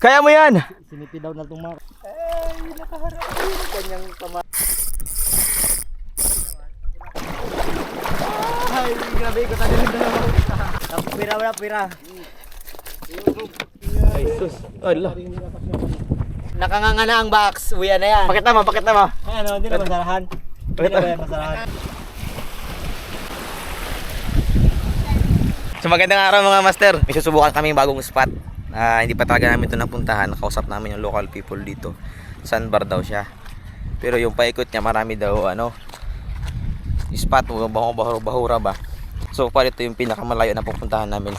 Kaya mo yan! Sinipi daw na itong mga... Ay, nakaharap. Ganyang tama. Ay, grabe ko tayo na. Pira wala, pira. Ay, sus. Allah. Nakanganga na ang box. Uya na yan. Pakita mo, pakita mo. Ano, hindi na masarahan. Hindi na ba yan masarahan? So magandang araw mga master. May susubukan kami bagong spot. Hindi pa talaga namin ito napuntahan. Nakausap namin yung local people dito. Sandbar daw siya. Pero yung paikot niya marami daw spot, bahura ba. So far ito yung pinakamalayo na pupuntahan namin.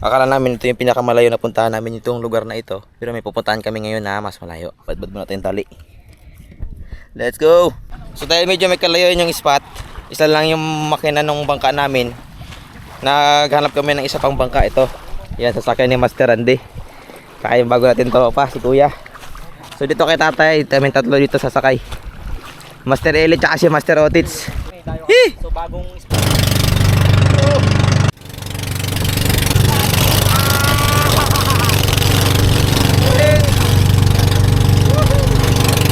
Akala namin ito yung pinakamalayo na puntahan namin itong lugar na ito. Pero may pupuntahan kami ngayon na mas malayo. Badbad mo natin tali. Let's go! So dahil medyo may kalayo yung spot, isa lang yung makina ng bangka namin. Naghanap kami ng isa pang bangka ito. Yan, sasakyan ni Master Randy. Saka yung bago natin to pa, si Kuya. So dito kay tatay, kami tatlo dito sasakay. Master Eli tsaka si Master Otits. So bagong...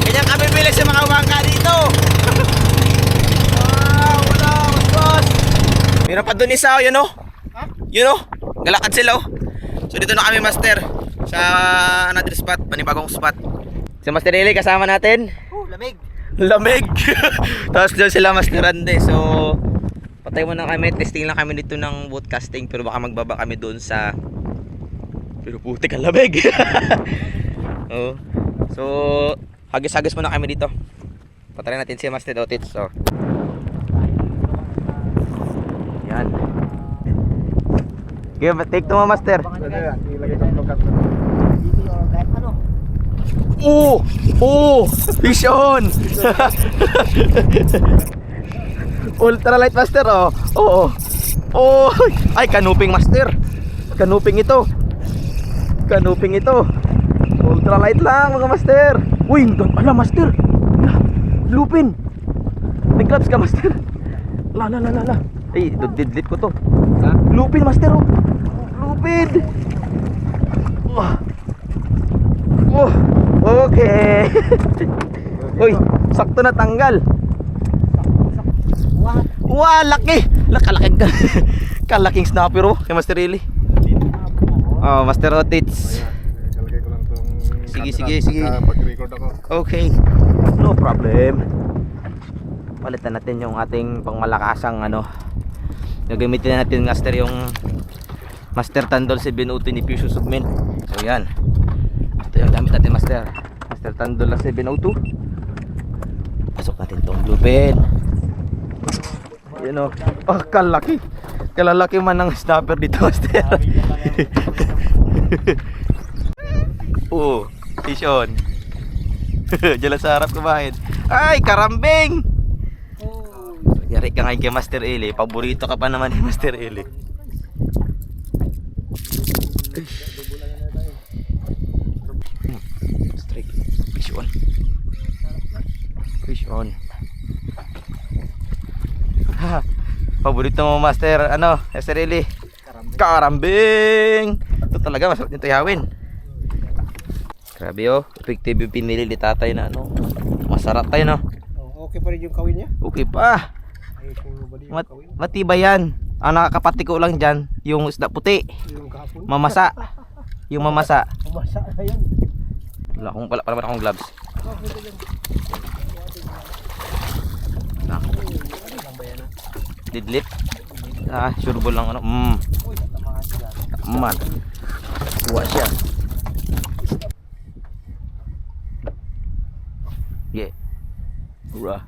Ganyan kami bilis sa mga bangka dito. Wow, wala, boss. Meron pa dun isa, yun o. Yun o, galakad sila o. So dito na kami master sa another spot, panibagong spot. Si Master Eli kasama natin. lamig. Lamig. Tapos doon sila Master Randy. So patay muna kami, testing lang kami dito ng boat casting. Pero baka magbaba kami doon sa... Pero putik ang lamig. Oh. So hagis-hagis muna kami dito. Patry natin si Master Otits. So yan. Give take to mo Master. Ilagay ko ng kahit ano. Oh! Oh! Fish on! Ultralight Master oh. Oo. Oh! Ay kanuping Master. Kanuping ito. Kanuping ito. Ultralight lang mga Master. Uy, ala Master. Lupin. May gloves ka Master. La. Ay, didlit ko to. Lupin Master oh. Lupin. Oh. Okay. Uy, sakto na tanggal. Wah, laki. Kalaking snapper oh, kay Master Eli. Oh, Master Otits. Kalagay ko lang tong Sige. pag-record ako. Okay. No problem. Palitan natin yung ating pangmalakasang Gagamitin natin Master yung Master Tandol 702 ni Fusion Submin. So yan. Ito yung gamit natin Master Tandol na 702. Pasok natin tong bluepin. Yun o. Oh, kalaki. Kalalaki man ng snapper dito Master. Oh, fish on. Diyan sa harap kumain. Ay, karambing. Yari ka ngayon kay Master Eli. Paborito ka pa naman ni Master Eli. Strike. Fish on. Fish on. Paborito mo Master Master Eli. Karambing. Ito talaga masarap nito ihawin. Grabe oh, effective yung pinili ni tatay na masarap tayo no. Okay pa rin yung kawin niya? Okay pa. Matibay yan. Ang nakakapatiko lang dyan yung isda puti. Mamasa. Yung mamasa. Umasa na yun. Wala naman akong gloves. Didlit. Sure ball lang Man. Kuha siya. Yeah. Hurrah.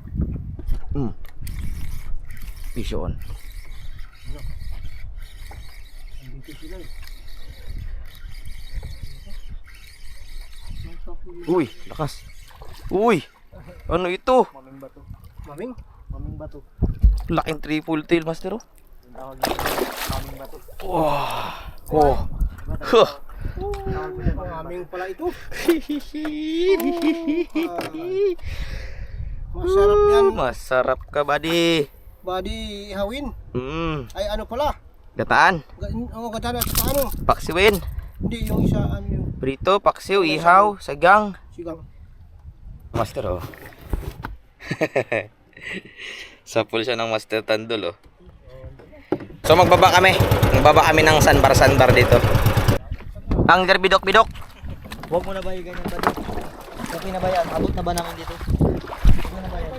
Fish on. Uy, lakas. Uy. Ano ito? Maming bato. Maming bato. Laking triple tail Master oh. Tawag niya maming bato. Oh. Huh. Maming pala ito. Masarap yan. Masarap ka buddy. Body hawin. Mm. Ay ano pala? Gataan. Oo, gata na. Paano? Paksiwin. Hindi, yung isa ano yung Prito, paksiw, ihaw, sagang. sigang. Master, oh. Sapul siya ng Master Tandol, oh. So magbaba kami. Magbaba kami ng sandbar dito. Ang bidok-bidok. Huwag mo na ba yung ganyan ba dito? Okay na ba yan? Abot na ba namin dito? Huwag mo na ba yan?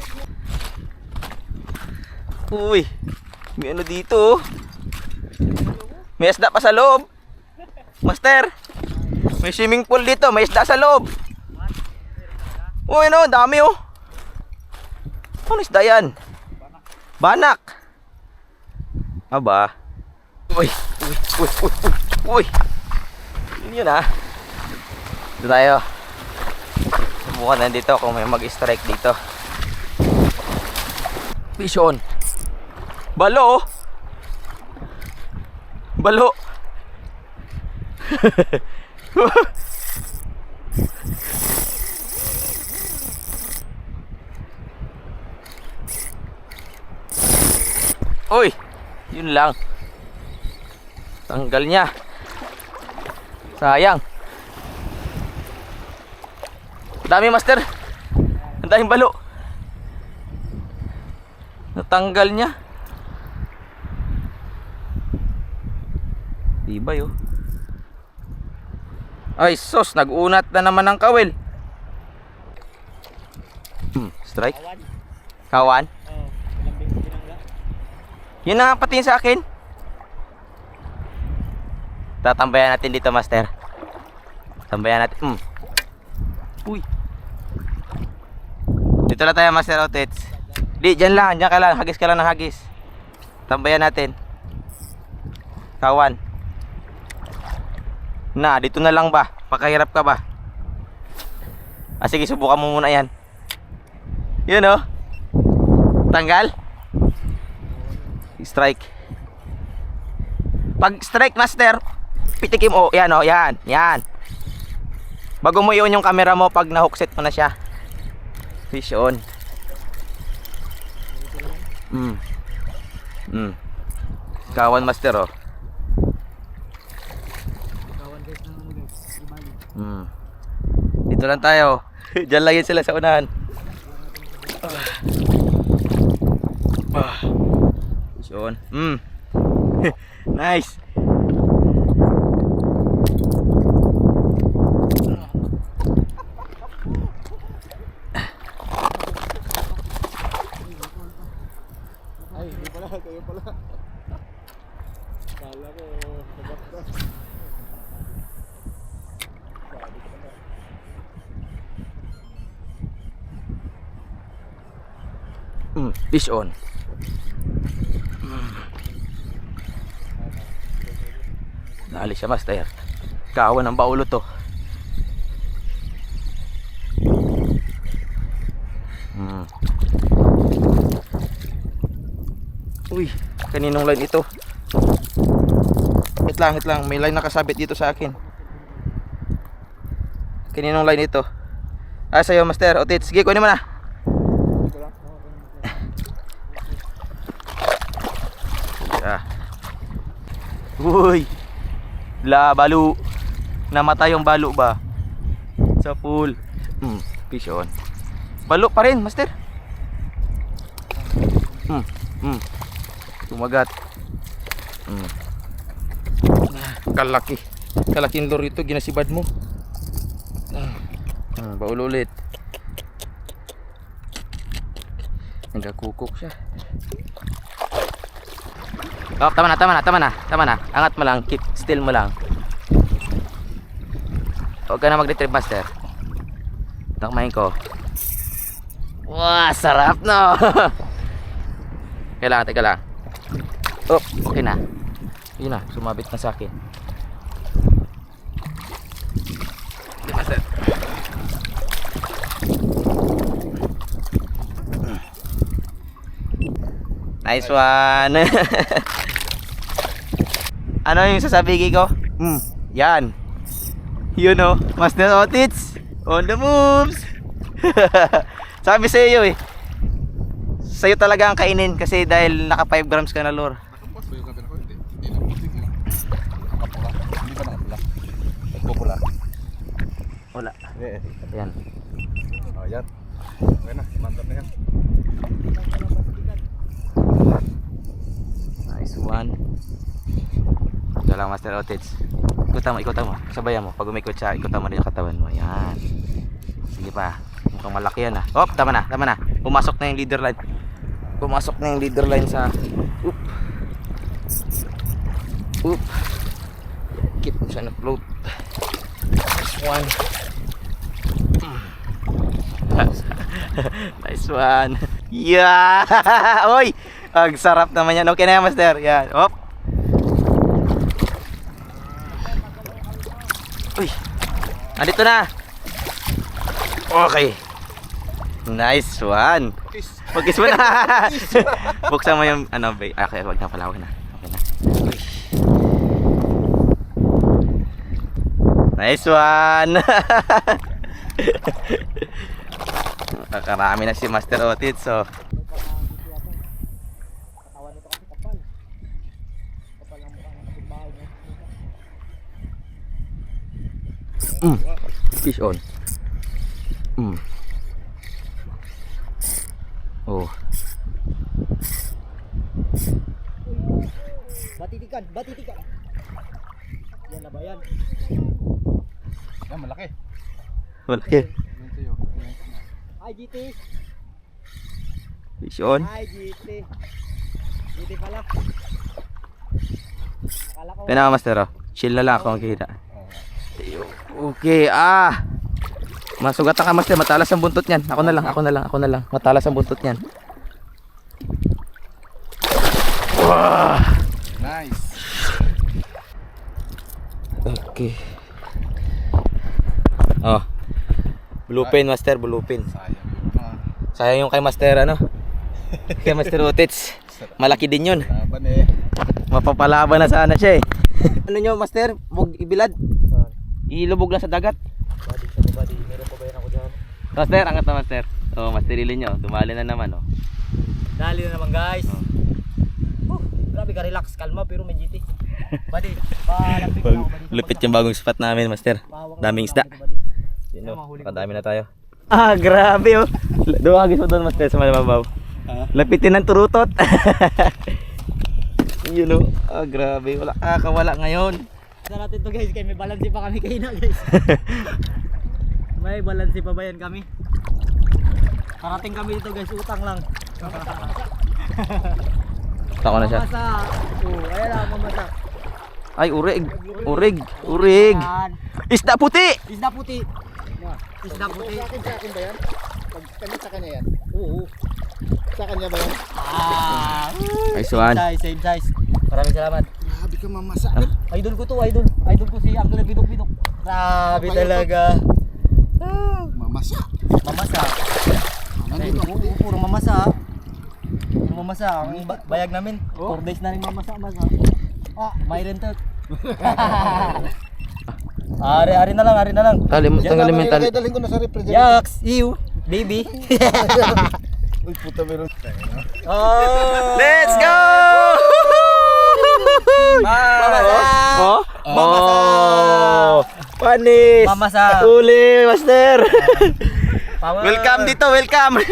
Uy, may ano dito, oh. May isda pa sa loob. Master, may swimming pool dito, may isda sa loob. Uy, ano, dami, oh. Ano isda yan? Banak. Aba. Uy, uy, uy, uy, uy, uy. Yun ah. Dito tayo. Subukan na dito kung may mag-strike dito. Vision. Balo, oh. Balo. Uy, yun lang. Tanggal niya. Sayang. Dami, master. Ang daming balo. Natanggal niya. Tibay, oh. Ay sos, nag-unat na naman ang kawil. Strike. Kawan. Oo, lambing ko binangga. Yun na nga patingin sa akin. Tatambayan natin dito, master. Tambayan natin. Uy. Dito na tayo, master outfits. Di, dyan lang, dyan ka lang. Hagis ka lang ng hagis. Tambayan natin. Kawan. Na, dito na lang ba? Pakahirap ka ba? Ah, sige, subukan mo muna yan. Yun, oh. Tanggal. Strike. Pag strike, master, pitikim mo. Yan, oh, yan, yan. Bago mo iyon yung camera mo pag na-hookset mo na siya. Fish on. Kawan, master, oh. Kawan guys ng ano guys, ibali. Dito lang tayo. Diyan lang yun sila sa unahan. Fish on. Nice. Ay, hindi pala, kayo pala. Kala ko, sabak ka. Fish on. Naalis siya, master. Kawan ng baulo to. Uy, kaninong line ito? Hit lang. May line nakasabit dito sa akin. Kaninong line ito? Ah, sa'yo, master. O, tits. Sige, kunin mo na. Ah. Uy. Balo. Namatay yung balo ba? Sa pool. Fish on. Balo pa rin, master. Tumagat. Kalaking lure ito, ginasibad mo. Baulo ulit. Nagkakukok siya. Oh, tama na. Angat mo lang, keep still mo lang. Huwag ka na mag-retrieve, master. Takmahin ko. Wah, sarap, no. Teka lang. Oh, okay na. Yun na, sumabit na sa akin. Okay, master. Nice one. Ano yung sasabihin ko? Yan. Yun, oh, Master Otits on the moves. Sabi sa iyo, sa'yo talaga ang kainin kasi dahil naka 5 grams ka na lure. Nakapas ba yung camera ko? Hindi na putik mo. Nakapula. Hindi ba nakapula? Pupula. Wala. Eh, Ayan. oh, yan. Okay na, mantap na yan. Nice one. Ito lang, Master Otis. Ikutan mo. Sabayan mo. Pag umikot siya, ikutan mo rin yung katawan mo. Yan. Sige pa. Mukhang malaki yan ah. Hop, tama na. Pumasok na yung leader line. Sa... Oop. Oop. Keep mo siya na float. Nice one. Nice one. Yeah! Oy! Ang sarap naman yan. Okay na yan, Master. Yan. Hop. Uy. Andito na. Okay. Nice one. Mag-kiss mo na. Buksan mo yung ano, bay. Okay, wag na pala. Okay na. Uy. Nice one. Nakakarami na si Master Otis. So, Katawan nito kasi kapal. Kapal ang mukha ng kapitbahay niya. fish on. Oh. Batitikan. Yan na ba yan? Yan, malaki. Malaki. Yan sa'yo. Hi GT. Fish on. Hi GT. GT pala. Akala ko. Kaya na, Master. Oh. Chill na lang ako makikita. Okay, masugatan ka, Master. Matalas ang buntot niyan. Ako na lang. Matalas ang buntot niyan. Wow. Nice. Okay. Oh. Bluepin, Master. Bluepin. Sayang yun. Sayang yung kay Master, ano? Kay Master Otits. Malaki din yun. Laban eh. Mapapalaban na sana siya eh. Ano nyo, Master? Huwag ibilad. Ilubog lang sa dagat. Buddy. Meron pa ba yan ako dyan? Master, angat na, Master. Oh, Master Ilin nyo. Dumali na naman, oh. Dali na naman guys. Grabe ka, relax, kalma pero may GT. Buddy, palapit na ako buddy. Lupit yung bagong spot namin, Master. Pahawak na Daming ako isda. dito, buddy. Sino? Mahuli ko. Makadami na tayo. Grabe, oh. Duwagis mo doon, Master, sa malababaw. Lapitin ng turutot. Yun, oh. Grabe. Wala kakawala ngayon. Sa natin to guys, kaya may balansi pa kami kayo na guys. May balansi pa ba yan kami? Parating kami dito guys, utang lang. Tako na siya. Mamasa. Oh, ayan lang, mamasa. Ay, urig. Yan. Isda puti! Isda puti. Isda puti. Sa akin ba yan? Pag sa kanya yan? Oo. Sa kanya ba yan? Nice one. Same size. Maraming salamat. Grabe ka mamasa. Idol ko to, idol. Idol ko si Uncle Bidok. Grabe talaga. Mamasa. Mamasa. Nandito ako. Puro mamasa. Puro mamasa. Ang bayag namin. 4 days na rin mamasa. May rented. Ari na lang. Tanggalin mo yung tali. Dalhin ko na sa refrigerator. Yaks, you, baby. Uy, puta meron. Let's go! Mamasa. Oh? Mamasa. Panis! Mamasa. Uli, Master! Power. Welcome dito, welcome!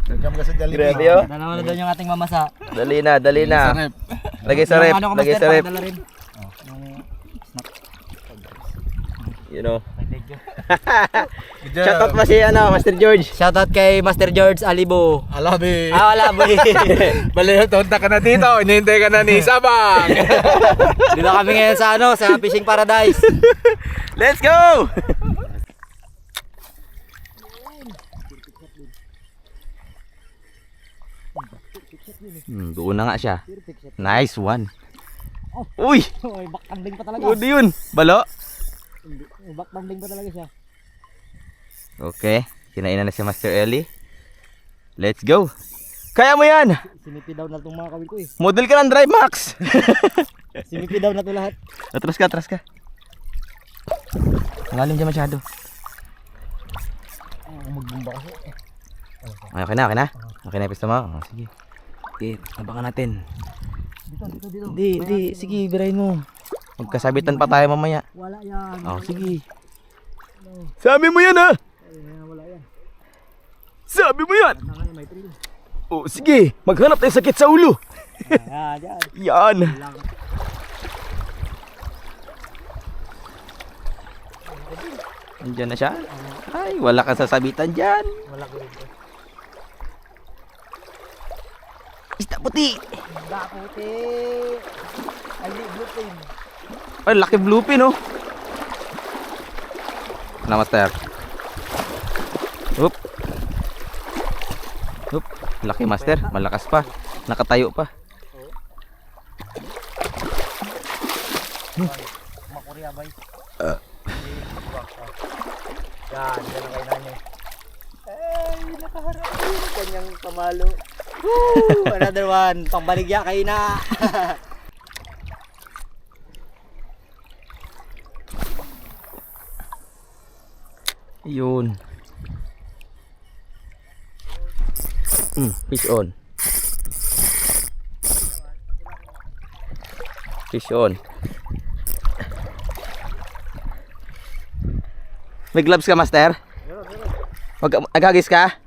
Nagkam ka sa Jollibee. Grabe, oh. Dalawa na doon yung ating mamasa. Dali na. Sa rep. Lagay sa rep, Yung ano ko, lagay Master, sa rep. pakidala rin. You know. Thank you. Shoutout pa si Master George. Shoutout kay Master George Alibo. Alabi. Wala boy. Bali, tonta ka na dito. Inihintay ka na ni Sabang. Dito kami ngayon sa sa Fishing Paradise. Let's go! Doon na nga siya. Nice one. Uy! Oy, backpanding pa talaga. Good yun. Balo? Backpanding pa talaga siya. Okay. Kinainan na si Master Ellie. Let's go. Kaya mo yan! Sinipi daw na itong mga kawil ko eh. Model ka ng Drive Max. Sinipi daw na ito lahat. Atras ka. Malalim dyan masyado. Magbumba kasi. Okay na. Okay na yung pista mo. Oh, sige. Okay, abangan natin. Dito. Hindi. Sige, birahin mo. Magkasabitan pa tayo mamaya. Wala yan. Oh, sige. Sabi mo yan ha. Wala yan. Sabi mo yan. Na ngayon may thrill. Oh, sige. Maghanap tayo sakit sa ulo. Dyan. Yan. Andiyan na siya. Ay, wala kang sasabitan dyan. Malaki rin. Isda puti. Daputi. Ay, bluefin. Ay, laki bluefin oh. Na, master. Oop. Oop. Laki master. Malakas pa. Nakatayo pa. Makurya bay. Yan, yan ang kainan niya. Ay, nakaharap. Kanyang pamalo. Woo! Another one. Pangbaligya kayo na. Yun. Fish on. Fish on. May gloves ka, master? Naghagis ka?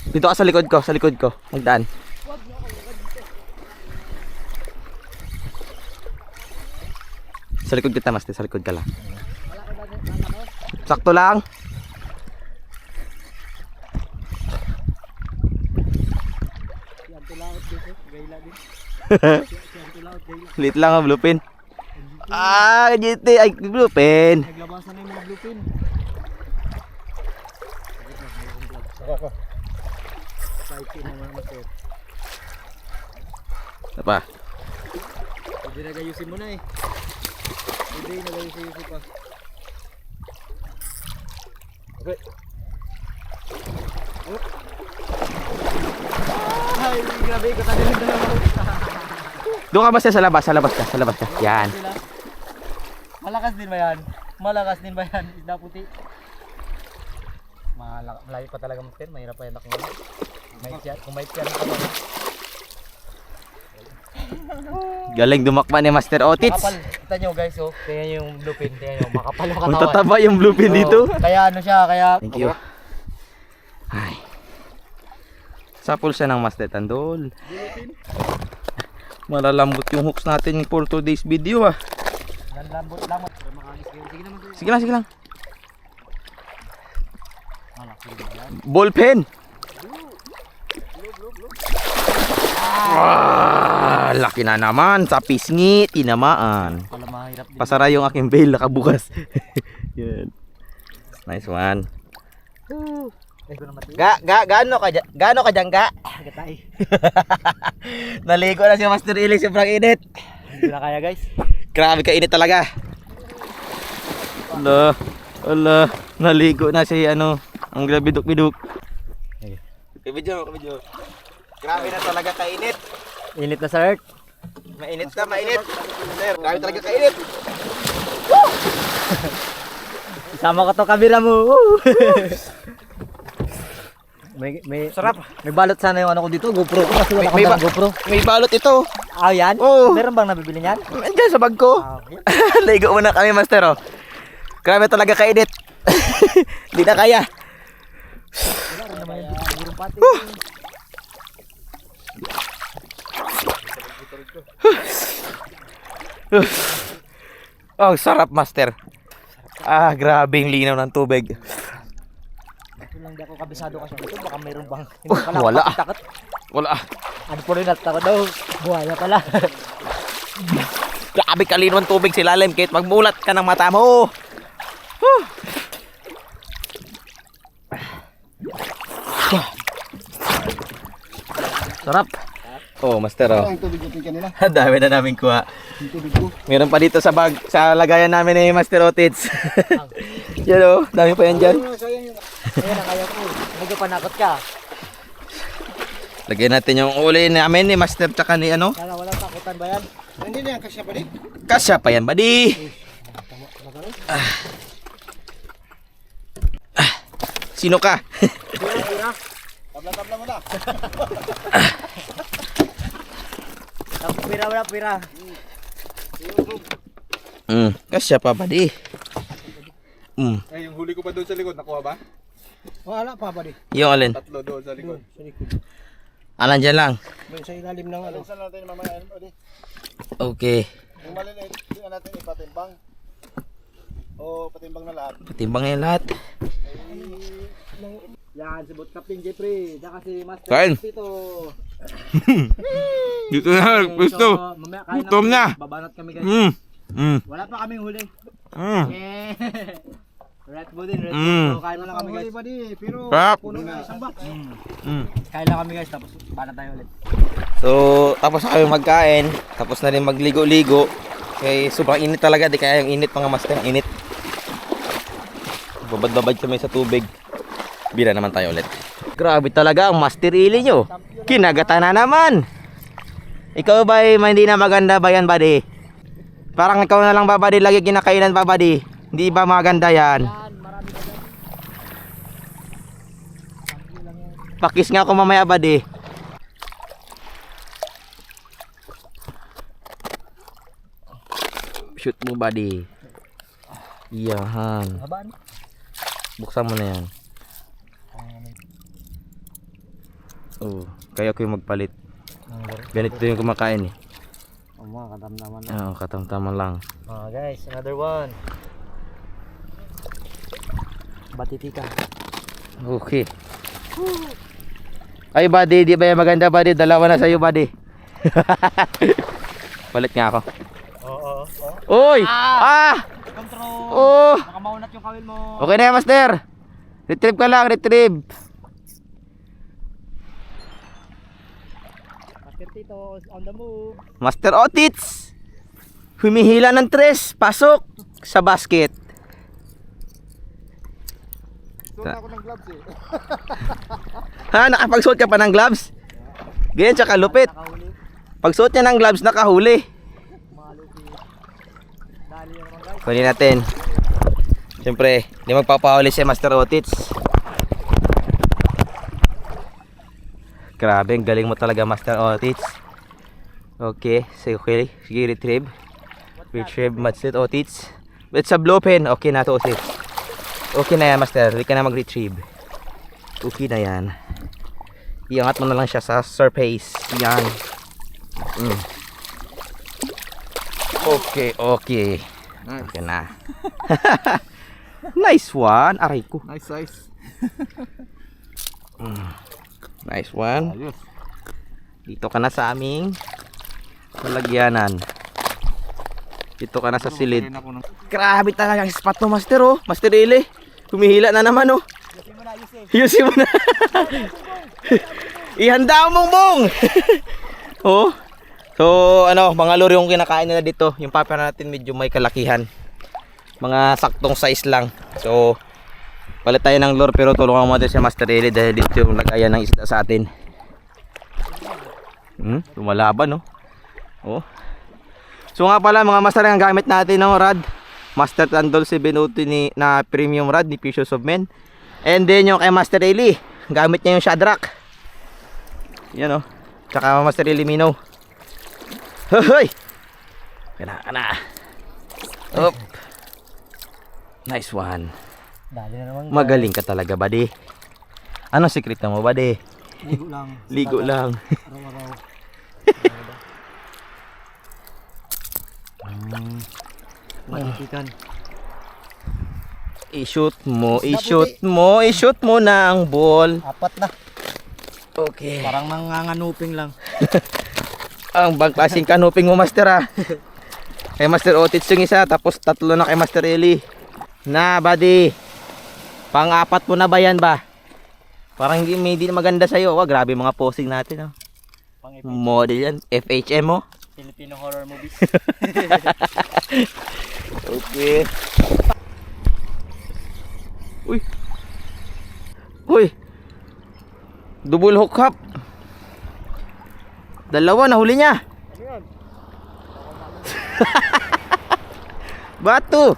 Dito ka sa likod ko, magdaan. Sa likod kita, master, sa likod ka lang. Sakto lang. Lit lang ang bluefin. Ah, GT ay bluefin. Naglabasan na yung mga bluefin. Psyche naman master. Apa? Hindi nagayusin mo na eh. Hindi nagayusin pa. Okay. Ay, grabe ko tayo ng dalawa. Doon ka master sa labas ka. Yan. Malakas din ba yan? Malakas din ba yan? Isda puti. Malayo pa talaga master. Mahirap pa yan ako ngayon. Kung may tiyan ka lang. Galing dumakma ni Master Otits. Makapal. Kita nyo guys oh. Tingnan nyo yung bluefin. Tingnan nyo. Makapal yung Ang katawan. tataba yung bluefin dito. Kaya ano siya. Kaya... Thank you. Ay. Sapul siya ng Master Tandol. Malalambot yung hooks natin for today's video ah. Lambot. Sige naman. Sige lang. Ballpen. Ah, laki na naman sa pisngi, tinamaan. Pala mahirap din. Pasara yung aking bail nakabukas. Yan. Nice one. Gaano ka dyan, ga? Gatay. Naligo na si Master Ilig, sobrang init. Hindi na kaya guys. Grabe ka init talaga. Ala, naligo na si ano, ang biduk-biduk. Video. Grabe na talaga kainit. Init na sir. Mainit. Sir, grabe talaga kainit. Isama ko to kamera mo. may Sarap. May balot sana yung ano ko dito, GoPro ko kasi wala akong GoPro. May balot ito. Ah, yan? Oo. Meron bang nabibili niyan? Andiyan sa bag ko. Ah, okay. Ligo muna kami, Master, oh. Grabe talaga kainit. Hindi na kaya. Wala rin naman yung sigurong pati. Oh, sarap, Master. Ah, grabing linaw ng tubig. Ito lang di ako kabisado kasi ito. Baka mayroon bang... Wala. Takot. Wala. Ano po rin natakot daw. Buhaya pala. Grabe kalinaw ng tubig si lalim kahit magmulat ka ng mata mo. Sarap. Oh, Master, oh. Ang tubig natin kanina. Dami na namin kuha. Yung tubig ko. Meron pa dito sa bag, sa lagayan namin ni Master Otits. Yan, oh. Dami pa yan dyan. Ayan ang kaya ko. Medyo panakot ka. Lagyan natin yung uli namin ni Master tsaka ni ano. Sana walang takutan ba yan? Hindi na yan kasya pa din. Kasya pa yan, buddy. Sino ka? Tira. Tabla mo na. Pira wala, pira. Kasya pa buddy. Ay, yung huli ko pa doon sa likod, nakuha ba? Wala pa ba di? Yung alin? Tatlo doon sa likod. Sa likod. Alan dyan lang. Doon sa ilalim ng ano. Saan natin mamaya? Okay. Yung maliliit, hindi na natin ipatimbang. O patimbang na lahat. Timbang yung lahat. Yan, si Boat Captain Jeffrey. Saka si Master Kain. Tito. Dito na, gusto. Mamaya kain Gutom na. Babanat kami guys. Wala pa kaming huli. Mm. Yeah. Red Bull din, Red Mm. Bull. So, kain na lang kami guys. Pero Crap. puno na isang box. Mm. Kain lang kami guys, tapos banat tayo ulit. So, tapos na kami magkain. Tapos na rin magligo-ligo. Kaya sobrang init talaga. Di kaya yung init mga master. Init. Babad-babad kami sa tubig. Bira naman tayo ulit. Grabe talaga ang master ili nyo. Kinagata na naman. Ikaw ba hindi na maganda ba yan, buddy? Parang ikaw na lang ba, buddy? Lagi kinakainan pa, buddy? Hindi ba maganda yan? Pakis nga ako mamaya, buddy. Shoot mo, buddy. Iyahan. Habaan. Buksan mo na yan. Oh, kaya ako yung magpalit. Ganito yung kumakain eh. Mga katamtaman na. Oo, katamtaman lang. Guys, another one. Batitika. Okay. Ay, buddy, di ba yung maganda, buddy? Dalawa na sa'yo, buddy. Palit nga ako. Oo. Uy! Ah! Control. Oh! Baka maunat yung kawil mo. Okay na yan, master. Retrieve ka lang, retrieve. Master Tito on the move. Master Otits. Humihila ng tres. Pasok sa basket. Suot ako ng gloves eh. Ha, nakapagsuot ka pa ng gloves? Ganyan tsaka lupit. Nakahuli. Pagsuot niya ng gloves, nakahuli. Malupi. Dali naman guys. Kunin natin. Siyempre, hindi magpapahuli si Master Otits. Grabe, ang galing mo talaga, Master Otits. Okay, sige, retrieve. Retrieve, Master Otits. It's a blue pen. Okay na to, Otits. Okay na yan, Master. Hindi ka na mag-retrieve. Okay na yan. Iangat mo na lang siya sa surface. Yan. Okay. Okay na. Nice one. Aray ko. Nice size. Nice one. Ayos. Dito ka na sa aming malagyanan. Dito ka na sa silid. Grabe talaga ang spot mo, Master, oh. Master Eli. Humihila na naman, oh. Yusin mo na. Ihanda mo, Bong. Oh. So, ano, mga lure yung kinakain nila dito. Yung paper natin medyo may kalakihan. Mga saktong size lang. So, palit tayo ng lure pero tulungan mo natin si Master Eli dahil dito yung lagayan ng isda sa atin. Lumalaban, no? Oh. So nga pala mga master, ang gamit natin ng rod, Master Tandol 702 na premium rod ni Fishes of Men. And then yung kay Master Eli, gamit niya yung Shadrack. Yan, oh. Tsaka Master Eli Mino. Hoy! Kana. Up. Nice one. Dali na naman. Magaling ka talaga, buddy. Anong secret mo, buddy? Ligo lang. Ligo lang. Araw-araw. Matitikan. I-shoot mo na ang ball. Apat na. Okay. Parang nanganganuping lang. Ang bagklaseng kanuping mo, Master, ah. Kay Master Otits yung isa, tapos tatlo na kay Master Eli. Na, buddy. Pang-apat mo na ba yan ba? Parang hindi na maganda sa'yo. Wah, grabe mga posing natin, oh. Model yan. FHM mo. Filipino horror movies. Okay. Uy. Double hook up. Dalawa nahuli niya. Bato.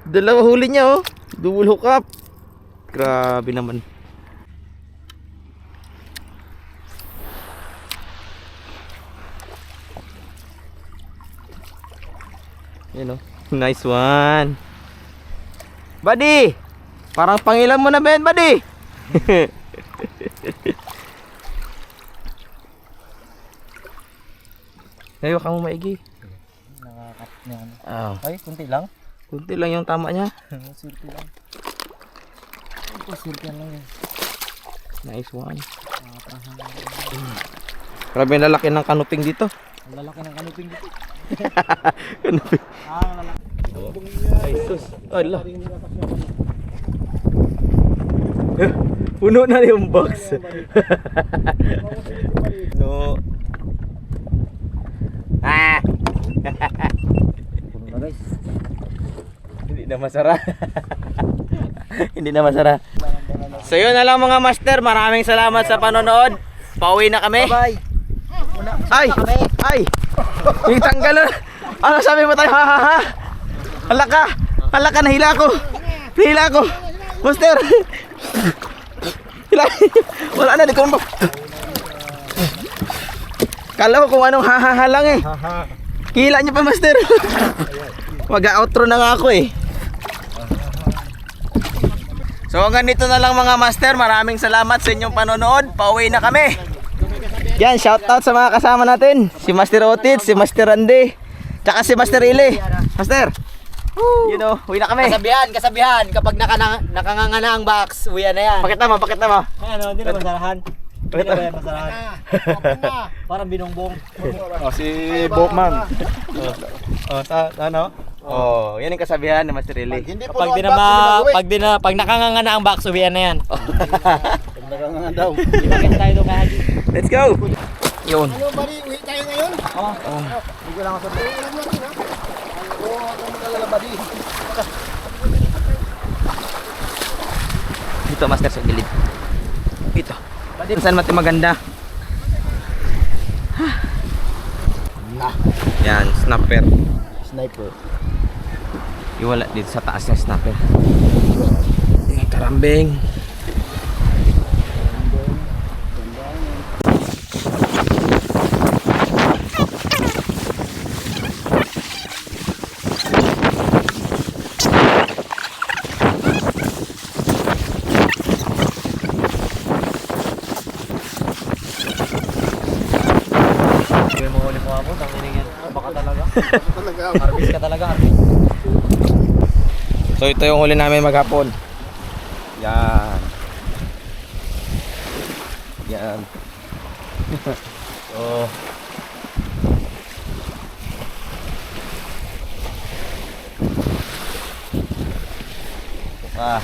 Dalawa huli niya, oh. Double hook up. Grabe naman. Yun oh. Nice one. Buddy! Parang pangilan mo na Ben, buddy! Ngayon ka mo maigi. Nakakat niya. Ah, Ay, kunti lang. kunti lang yung tama niya. Sirti lang. Ito, sirti lang yun. Nice one. Grabe yung lalaki ng kanuping dito. Ang lalaki ng kanuping dito. Kanuping. Ang lalaki. Ay sus. Ala. Puno na yung box. No. Ah. Puno na guys. Hindi na masara. Hindi na masara. So yun na lang mga master. Maraming salamat sa panonood. Pauwi na kami. Bye-bye. Ay! Ay! Yung tanggal na. Ano sabi mo tayo? Ha ha ha! Hala ka! Hala ka! Nahila ko! Nahila ko! Master! Hila! Wala na! Di ko naman. Kala ko kung anong ha ha ha lang eh. Hila niyo pa master. Mag-outro na nga ako eh. So hanggang dito na lang mga master. Maraming salamat sa inyong panonood. Pauwi na kami. Yan, shoutout sa mga kasama natin. Si Master Otit, si Master Randy, tsaka si Master Ile. Master, you know, uwi na kami. Kasabihan. Kapag nakanganga na ang box, uwian na yan. Pakita mo, pakita mo. Ano, hindi na masarahan. Hindi na ba yan masarahan? Parang binongbong. Oh, si Bokman. Oh, sa ano? Oh, yan yung kasabihan ni Master Ile. Hindi Pag pag nakanganga na ang box, uwian na yan. Nakangangan daw. Bakit tayo doon kahagi? Let's go. Yun. Ano, bali, uwi tayo ngayon? Oo. Hindi ko lang ako sabihin. Alam mo natin, ha? Oo, ako magalala, bali. Dito master sa gilid. Dito. Saan mati maganda? Yan, snapper. Sniper. Iwala dito sa taas ng snapper. Yung karambing. Yung mga huli mo ako, tanginig yan. Baka talaga. Talaga. Harvest ka talaga, harvest. So ito yung huli namin maghapon. Yan. Yan. So ah